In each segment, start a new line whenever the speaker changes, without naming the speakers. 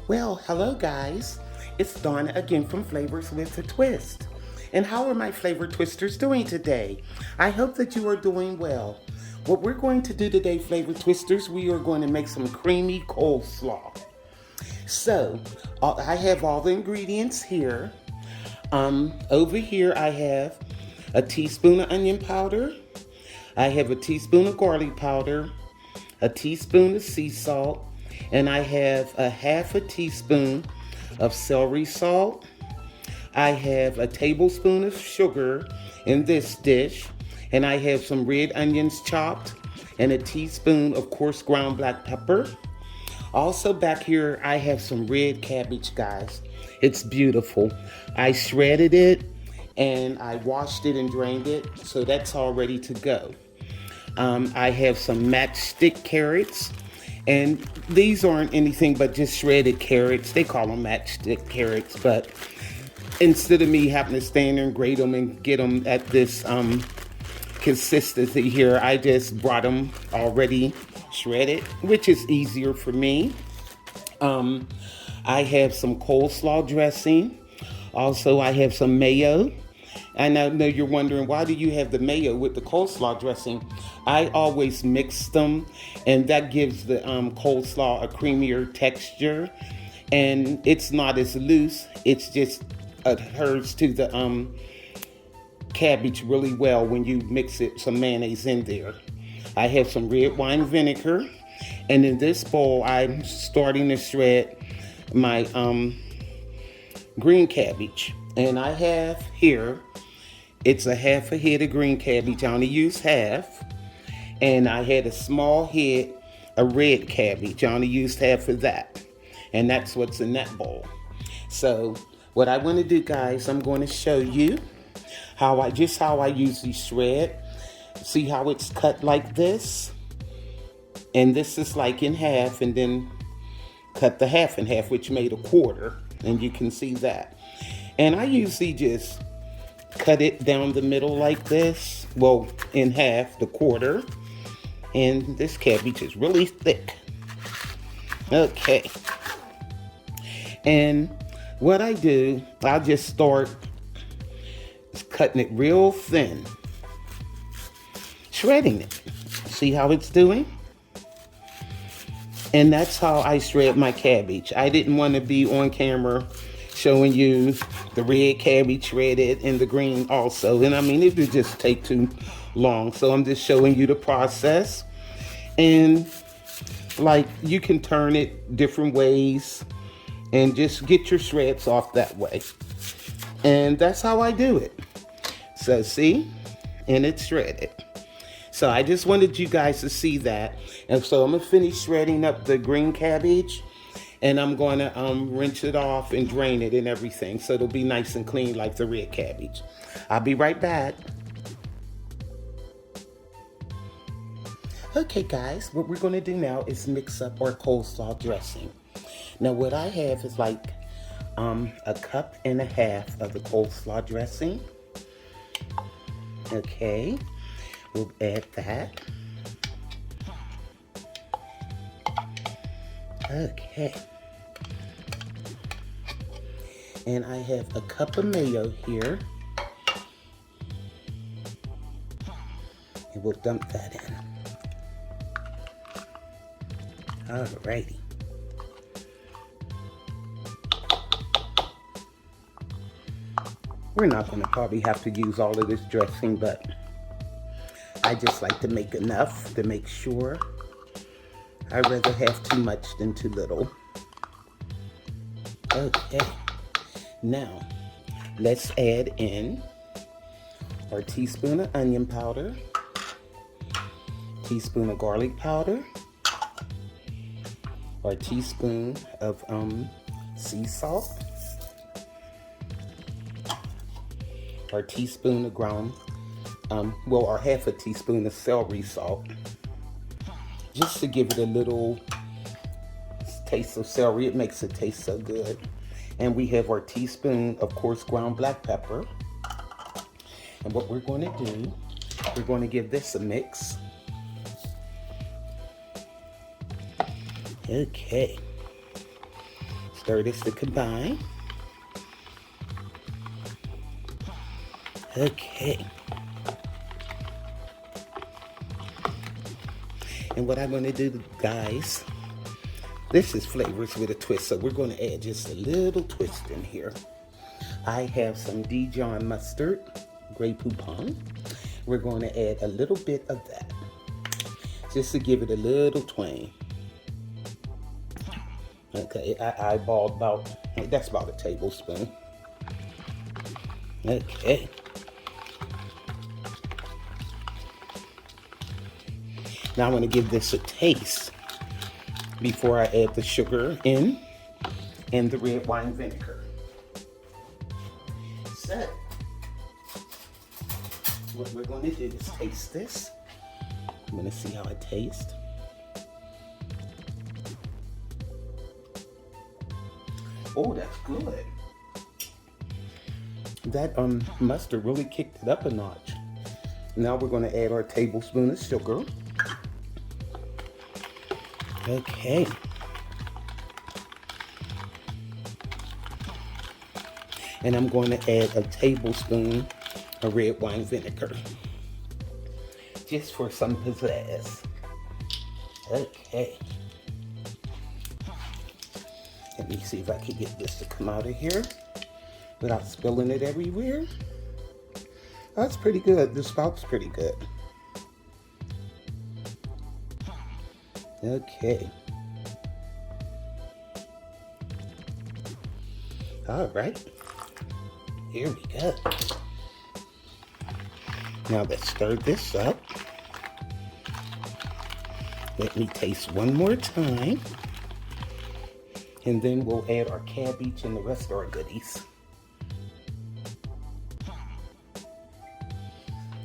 Well, hello guys. It's Dawn again from Flavors with a Twist. And how are my flavor twisters doing today? I hope that you are doing well. What we're going to do today, flavor twisters, we are going to make some creamy coleslaw. So, I have all the ingredients here. Over here I have a teaspoon of onion powder. I have a teaspoon of garlic powder, a teaspoon of sea salt, and I have a half a teaspoon of celery salt. I have a tablespoon of sugar in this dish, and I have some red onions chopped and a teaspoon of coarse ground black pepper. Also back here, I have some red cabbage, guys. It's beautiful. I shredded it and I washed it and drained it, so that's all ready to go. I have some matchstick carrots, and these aren't anything but just shredded carrots. They call them matchstick carrots, but instead of me having to stand there and grate them and get them at this consistency here, I just brought them already shredded, which is easier for me. I have some coleslaw dressing. Also, I have some mayo. And I know you're wondering, why do you have the mayo with the coleslaw dressing? I always mix them, and that gives the coleslaw a creamier texture. And it's not as loose. It's just adheres to the cabbage really well when you mix it, some mayonnaise in there. I have some red wine vinegar. And in this bowl, I'm starting to shred my green cabbage. And I have here, it's a half a head of green cabbage. I only use half. And I had a small head of red cabbage. I only used half of that. And that's what's in that bowl. So what I want to do, guys, I'm going to show you how I usually shred. See how it's cut like this? And this is like in half, and then cut the half in half, which made a quarter. And you can see that. And I usually just cut it down the middle like this. Well, in half, the quarter. And this cabbage is really thick. Okay. And what I do, I'll just start cutting it real thin. Shredding it. See how it's doing? And that's how I shred my cabbage. I didn't want to be on camera showing you the red cabbage shredded and the green also. And I mean, it would just take too long. So I'm just showing you the process. And like, you can turn it different ways and just get your shreds off that way. And that's how I do it. So see, and it's shredded. So I just wanted you guys to see that. And so I'm gonna finish shredding up the green cabbage, and I'm gonna rinse it off and drain it and everything, so it'll be nice and clean like the red cabbage. I'll be right back. Okay guys, what we're gonna do now is mix up our coleslaw dressing. Now what I have is like a cup and a half of the coleslaw dressing. Okay, we'll add that. Okay. And I have a cup of mayo here. And we'll dump that in. Alrighty. We're not gonna probably have to use all of this dressing, but I just like to make enough to make sure. I'd rather have too much than too little. Okay, now let's add in our teaspoon of onion powder, teaspoon of garlic powder, our teaspoon of sea salt, our teaspoon of ground, our half a teaspoon of celery salt, just to give it a little taste of celery. It makes it taste so good. And we have our teaspoon of coarse ground black pepper. And what we're going to do, we're going to give this a mix. Okay. Stir this to combine. Okay. And what I'm going to do, guys, this is flavors with a twist, so we're going to add just a little twist in here. I have some Dijon mustard, Grey Poupon. We're going to add a little bit of that, just to give it a little twang. Okay, I eyeballed that's about a tablespoon. Okay. Now I'm going to give this a taste before I add the sugar in and the red wine vinegar. So, what we're going to do is taste this. I'm going to see how it tastes. Oh, that's good. That mustard really kicked it up a notch. Now we're going to add our tablespoon of sugar. Okay. And I'm going to add a tablespoon of red wine vinegar, just for some pizzazz. Okay. Let me see if I can get this to come out of here without spilling it everywhere. That's pretty good. The spout's pretty good. Okay. All right. Here we go. Now let's stir this up. Let me taste one more time. And then we'll add our cabbage and the rest of our goodies.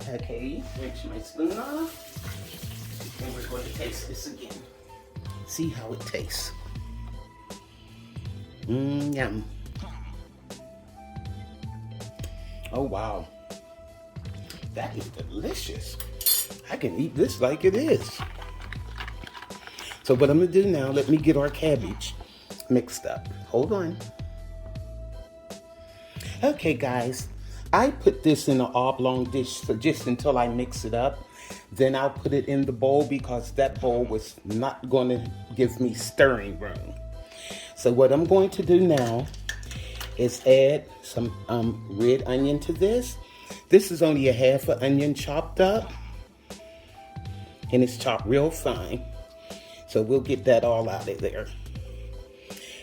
Okay, rinse my spoon off. And we're going to taste this again. See how it tastes. Yum. Oh, wow. That is delicious. I can eat this like it is. So what I'm going to do now, let me get our cabbage mixed up. Hold on. Okay, guys. I put this in an oblong dish so just until I mix it up. Then I'll put it in the bowl because that bowl was not going to give me stirring room. So what I'm going to do now is add some red onion to this. This is only a half an onion chopped up. And it's chopped real fine. So we'll get that all out of there.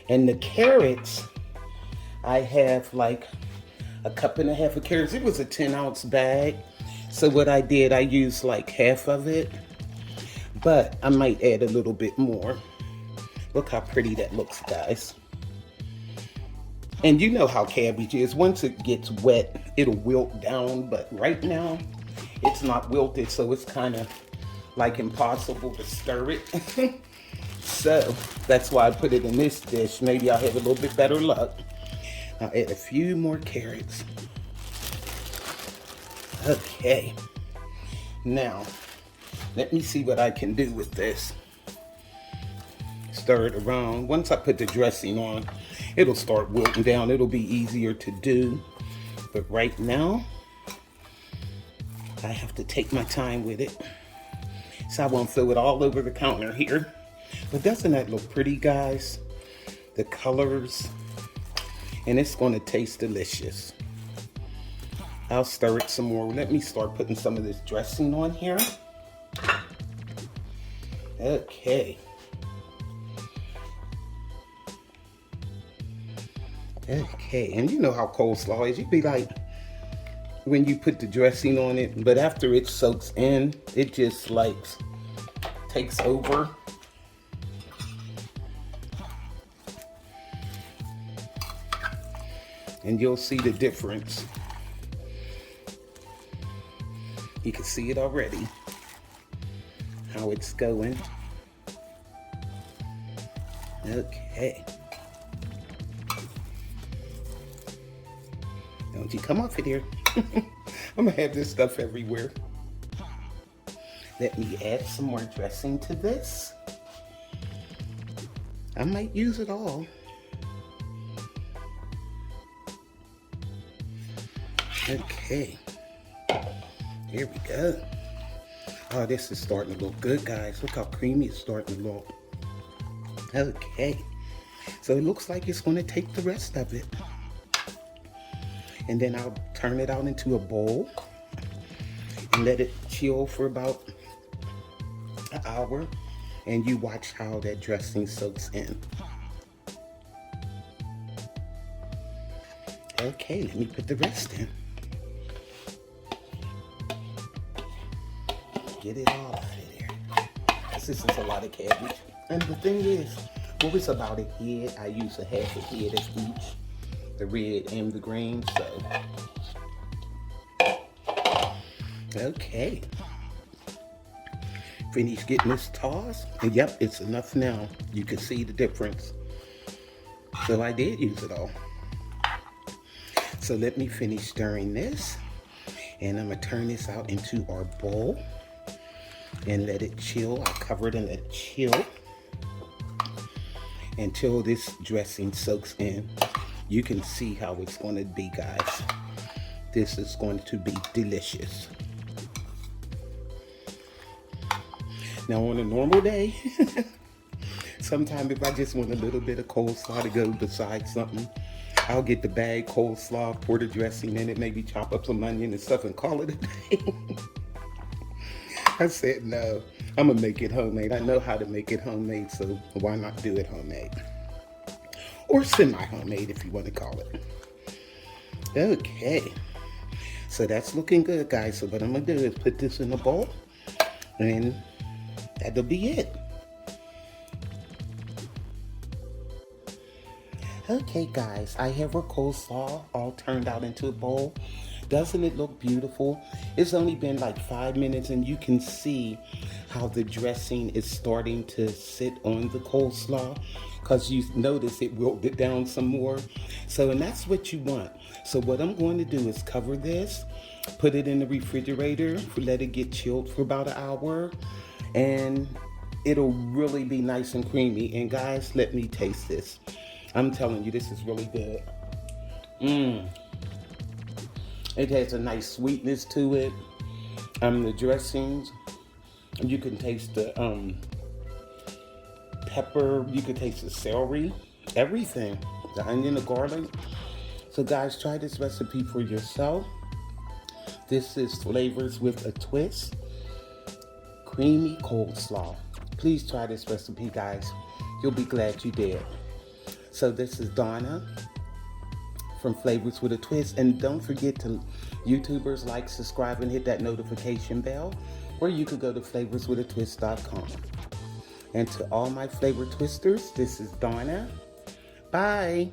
And the carrots, I have like a cup and a half of carrots. It was a 10-ounce bag. So what I did, I used like half of it. But I might add a little bit more. Look how pretty that looks, guys. And you know how cabbage is. Once it gets wet, it'll wilt down. But right now, it's not wilted. So it's kind of like impossible to stir it. So that's why I put it in this dish. Maybe I'll have a little bit better luck. I'll add a few more carrots. Okay. Now, let me see what I can do with this. Stir it around. Once I put the dressing on, it'll start wilting down. It'll be easier to do. But right now, I have to take my time with it. So I won't throw it all over the counter here. But doesn't that look pretty, guys? The colors. And it's going to taste delicious. I'll stir it some more. Let me start putting some of this dressing on here. Okay. Okay, and you know how coleslaw is. You'd be like, when you put the dressing on it, but after it soaks in, it just like takes over. And you'll see the difference. You can see it already, how it's going. Okay. Don't you come off it here. I'm gonna have this stuff everywhere. Let me add some more dressing to this. I might use it all. Okay, here we go. Oh, this is starting to look good, guys. Look how creamy it's starting to look. Okay, so it looks like it's going to take the rest of it. And then I'll turn it out into a bowl and let it chill for about an hour. And you watch how that dressing soaks in. Okay, let me put the rest in. Get it all out of there. This is a lot of cabbage. And the thing is, what was about a head, I use a half a head of each, the red and the green, so. Okay. Finish getting this tossed, and yep, it's enough now. You can see the difference. So I did use it all. So let me finish stirring this, and I'm gonna turn this out into our bowl and let it chill. I'll cover it and let it chill until this dressing soaks in. You can see how it's going to be, guys. This is going to be delicious. Now on a normal day, sometimes if I just want a little bit of coleslaw to go beside something, I'll get the bag coleslaw, pour the dressing in it, maybe chop up some onion and stuff and call it a day. I said, no, I'm gonna make it homemade. I know how to make it homemade, so why not do it homemade? Or semi-homemade if you want to call it. Okay, so that's looking good, guys. So what I'm gonna do is put this in a bowl, and that'll be it. Okay, guys, I have our coleslaw all turned out into a bowl. Doesn't it look beautiful? It's only been like 5 minutes, and you can see how the dressing is starting to sit on the coleslaw, because you notice it wilt it down some more. So, and that's what you want. So what I'm going to do is cover this, put it in the refrigerator, let it get chilled for about an hour, and it'll really be nice and creamy. And guys, let me taste this. I'm telling you, this is really good. It has a nice sweetness to it. The dressings, you can taste the pepper, you can taste the celery, everything, the onion, the garlic. So guys, try this recipe for yourself. This is Flavors with a Twist, creamy coleslaw. Please try this recipe, guys. You'll be glad you did. So this is Donna from Flavors with a Twist. And don't forget to, YouTubers, like, subscribe, and hit that notification bell. Or you could go to flavorswithatwist.com. And to all my flavor twisters, this is Donna. Bye.